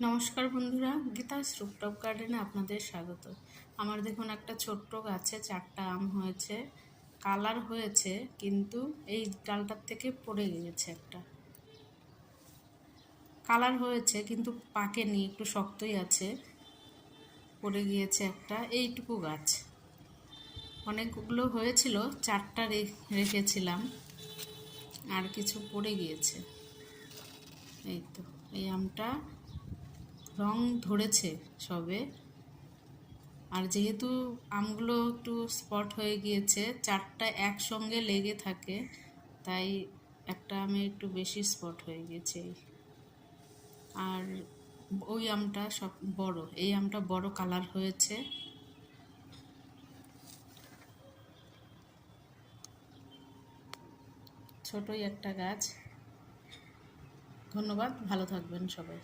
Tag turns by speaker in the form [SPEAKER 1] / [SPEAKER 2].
[SPEAKER 1] নমস্কার বন্ধুরা, গীতাস রুপটপ গার্ডেনে আপনাদের স্বাগত। আমার দেখুন একটা ছোট্ট গাছে 4টা আম হয়েছে, কালার হয়েছে, কিন্তু এই ডালটার থেকে পড়ে গিয়েছে একটা। কালার হয়েছে কিন্তু পাকেনি, একটু শক্তই আছে, পড়ে গিয়েছে একটা। এইটুকু গাছ, অনেকগুলো হয়েছিল, 4টা রেখেছিলাম, আর কিছু পড়ে গিয়েছে। এই তো, এই আমটা রং ধরেছে সবে, আর যেহেতু আমগুলো একটু স্পট হয়ে গিয়েছে, 4টা একসঙ্গে লেগে থাকে, তাই একটা আমে একটু বেশি স্পট হয়ে গেছে। আর ওই আমটা সব বড়, এই আমটা বড় কালার হয়েছে। ছোটই একটা গাছ। ধন্যবাদ, ভালো থাকবেন সবাই।